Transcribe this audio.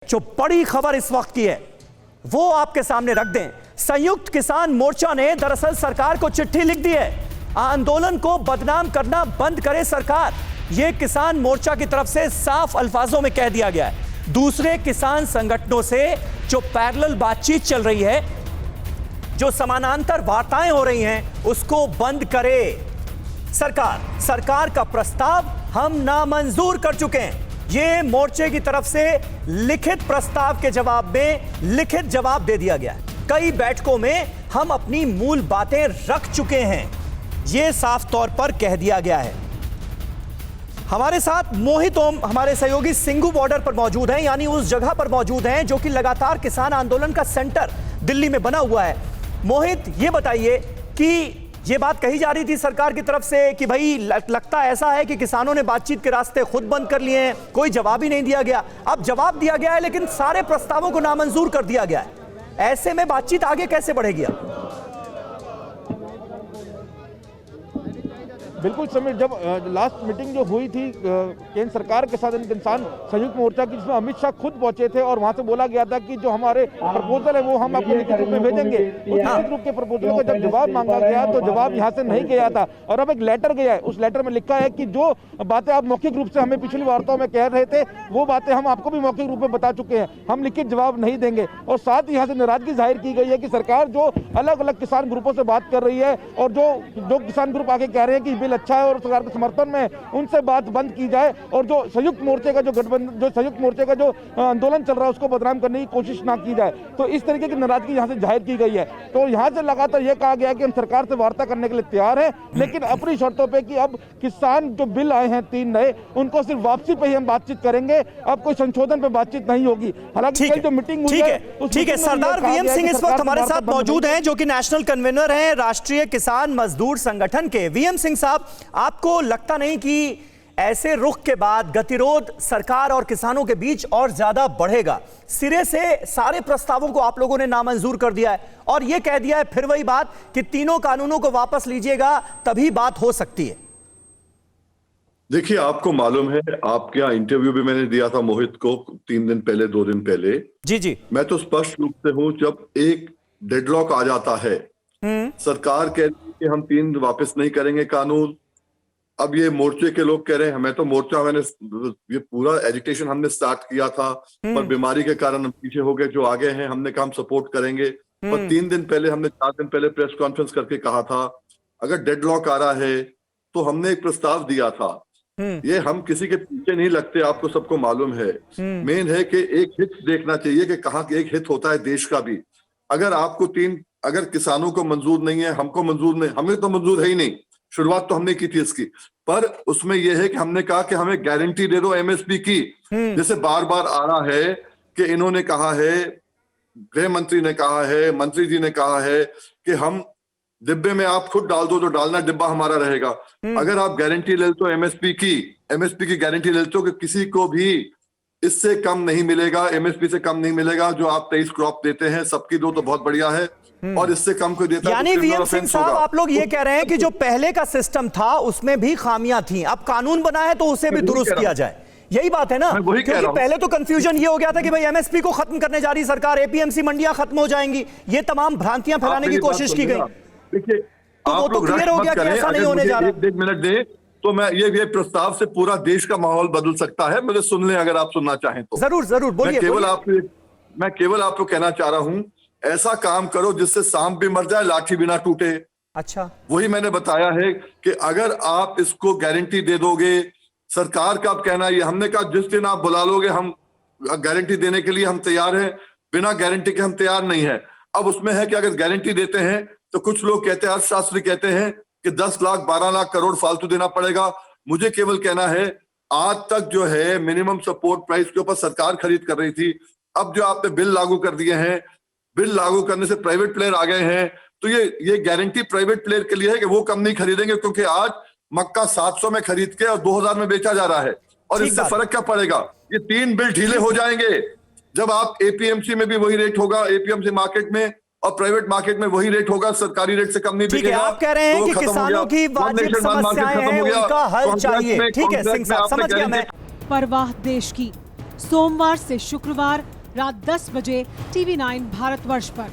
जो बड़ी खबर इस वक्त की है वो आपके सामने रख दें। संयुक्त किसान मोर्चा ने दरअसल सरकार को चिट्ठी लिख दी है। आंदोलन को बदनाम करना बंद करे सरकार, यह किसान मोर्चा की तरफ से साफ अल्फाजों में कह दिया गया है। दूसरे किसान संगठनों से जो पैरेलल बातचीत चल रही है, जो समानांतर वार्ताएं हो रही हैं, उसको बंद करे सरकार। सरकार का प्रस्ताव हम नामंजूर कर चुके हैं। ये मोर्चे की तरफ से लिखित प्रस्ताव के जवाब में लिखित जवाब दे दिया गया है। कई बैठकों में हम अपनी मूल बातें रख चुके हैं, यह साफ तौर पर कह दिया गया है। हमारे साथ मोहित ओम हमारे सहयोगी सिंघू बॉर्डर पर मौजूद हैं, यानी उस जगह पर मौजूद हैं जो कि लगातार किसान आंदोलन का सेंटर दिल्ली में बना हुआ है। मोहित, ये बताइए कि ये बात कही जा रही थी सरकार की तरफ से कि भाई लगता ऐसा है कि किसानों ने बातचीत के रास्ते खुद बंद कर लिए हैं, कोई जवाब ही नहीं दिया गया। अब जवाब दिया गया है लेकिन सारे प्रस्तावों को नामंजूर कर दिया गया है। ऐसे में बातचीत आगे कैसे बढ़ेगी? बिल्कुल समीर, जब लास्ट मीटिंग जो हुई थी केंद्र सरकार के साथ किसान संयुक्त मोर्चा की, जिसमें अमित शाह खुद पहुंचे थे और वहां से बोला गया था कि जो हमारे प्रपोजल है वो हम आपको लिखित रूप में भेजेंगे। उस लिखित रूप के प्रपोजल का जब जवाब मांगा गया तो जवाब यहाँ से नहीं गया था और अब एक लेटर गया है। उस लेटर में लिखा है कि जो बातें आप मौखिक रूप से हमें पिछली वार्ताओं में कह रहे थे वो बातें हम आपको भी मौखिक रूप में बता चुके हैं, हम लिखित जवाब नहीं देंगे। और साथ ही यहाँ से नाराजगी जाहिर की गई है कि सरकार जो अलग अलग किसान ग्रुपों से बात कर रही है और जो किसान ग्रुप आगे कह रहे हैं कि बिल अच्छा है और सरकार के समर्थन में, उनसे बात बंद की जाए और जो संयुक्त मोर्चे का जो गठबंधन, जो संयुक्त मोर्चे का जो आंदोलन चल रहा है उसको बदनाम करने की कोशिश ना की जाए। तो इस तरीके की नाराजगी यहाँ से जाहिर की गई है। तो यहाँ से लगातार यह कहा गया कि हम सरकार से वार्ता करने के लिए तैयार हैं, लेकिन अपनी शर्तों पे कि अब किसान जो बिल आए हैं 3 नए, उनको सिर्फ वापसी पे ही हम बातचीत करेंगे, अब कोई संशोधन पे बातचीत नहीं होगी। हालांकि जो मीटिंग हुई है, ठीक है, सरदार वीएम सिंह इस वक्त हमारे साथ मौजूद हैं जो कि नेशनल कन्वीनर हैं राष्ट्रीय किसान मजदूर संगठन के। वीएम सिंह साहब, आपको लगता नहीं कि ऐसे रुख के बाद गतिरोध सरकार और किसानों के बीच और ज्यादा बढ़ेगा? सिरे से सारे प्रस्तावों को आप लोगों ने नामंजूर कर दिया है और यह कह दिया है फिर वही बात कि तीनों कानूनों को वापस लीजिएगा तभी बात हो सकती है। देखिए, आपको मालूम है, आपके यहाँ इंटरव्यू भी मैंने दिया था मोहित को 3 दिन पहले, 2 दिन पहले। जी, मैं तो स्पष्ट रूप से हूं, जब एक डेडलॉक आ जाता है, सरकार कहती है कि हम 3 वापस नहीं करेंगे कानून। अब ये मोर्चे के लोग कह रहे हैं, हमें तो मोर्चा, मैंने ये पूरा एजुटेशन हमने स्टार्ट किया था पर बीमारी के कारण हम पीछे हो गए। जो आगे हैं हमने कहा हम सपोर्ट करेंगे, पर 3 दिन पहले, हमने 4 दिन पहले प्रेस कॉन्फ्रेंस करके कहा था अगर डेडलॉक आ रहा है तो हमने एक प्रस्ताव दिया था। ये हम किसी के पीछे नहीं लगते, आपको सबको मालूम है। मेन है कि एक हित देखना चाहिए कि कहाँ एक हित होता है देश का भी। अगर आपको अगर किसानों को मंजूर नहीं है, हमको मंजूर नहीं, हमें तो मंजूर है ही नहीं, शुरुआत तो हमने की थी इसकी, पर उसमें यह है कि हमने कहा कि हमें गारंटी दे दो एमएसपी की। जैसे बार बार आ रहा है कि इन्होंने कहा है, गृह मंत्री ने कहा है, मंत्री जी ने कहा है कि हम डिब्बे में आप खुद डाल दो, जो डालना डिब्बा हमारा रहेगा। अगर आप गारंटी ले तो एमएसपी की गारंटी ले तो कि किसी को भी इससे कम नहीं मिलेगा, एमएसपी से कम नहीं मिलेगा। जो आप 23 क्रॉप देते हैं सबकी दो तो बहुत बढ़िया है, और इससे कम कोई देता है। यानी वीएम सिंह साहब, आप लोग ये कह रहे हैं कि जो पहले का सिस्टम था उसमें भी खामियां थी, अब कानून बना है तो उसे भी दुरुस्त किया जाए, यही बात है ना? क्योंकि पहले तो कंफ्यूजन ये हो गया था कि भाई एमएसपी को खत्म करने जा रही सरकार, एपीएमसी मंडियां खत्म हो जाएंगी, ये तमाम भ्रांतियां फैलाने की कोशिश की गई। देखिए, तो वो तो क्लियर हो गया कि ऐसा नहीं होने जा रहा। 1 मिनट दे तो मैं ये प्रस्ताव से पूरा देश का माहौल बदल सकता है। मुझे सुन लें अगर आप सुनना चाहें तो। जरूर बोलिए। मैं केवल आपको कहना चाह रहा हूं, ऐसा काम करो जिससे सांप भी मर जाए, लाठी भी ना टूटे। अच्छा, वही मैंने बताया है कि अगर आप इसको गारंटी दे दोगे, सरकार का आप कहना, ये हमने कहा जिस दिन आप बुला लोगे हम गारंटी देने के लिए हम तैयार हैं, बिना गारंटी के हम तैयार नहीं है। अब उसमें है कि अगर गारंटी देते हैं तो कुछ लोग कहते हैं, अर्थशास्त्री कहते हैं कि 10 लाख 12 लाख करोड़ फालतू देना पड़ेगा। मुझे केवल कहना है, आज तक जो है मिनिमम सपोर्ट प्राइस के ऊपर सरकार खरीद कर रही थी। अब जो आपने बिल लागू कर दिए हैं, बिल लागू करने से प्राइवेट प्लेयर आ गए हैं, तो ये गारंटी प्राइवेट प्लेयर के लिए है कि वो कम नहीं खरीदेंगे, क्योंकि आज मक्का 700 में खरीद के और 2000 में बेचा जा रहा है। और इससे फर्क क्या पड़ेगा? ये 3 बिल ढीले हो जाएंगे जब आप एपीएमसी में भी वही रेट होगा, एपीएमसी मार्केट में, और प्राइवेट मार्केट में वही रेट होगा, सरकारी रेट से कम नहीं बिकेगा। आप कह रहे हैं कि किसानों की वाजिब समस्याएं हैं, उनका हल चाहिए। ठीक है सिंह साहब, समझ गया मैं। परवाह देश की, सोमवार से शुक्रवार रात 10 बजे TV9 भारतवर्ष पर।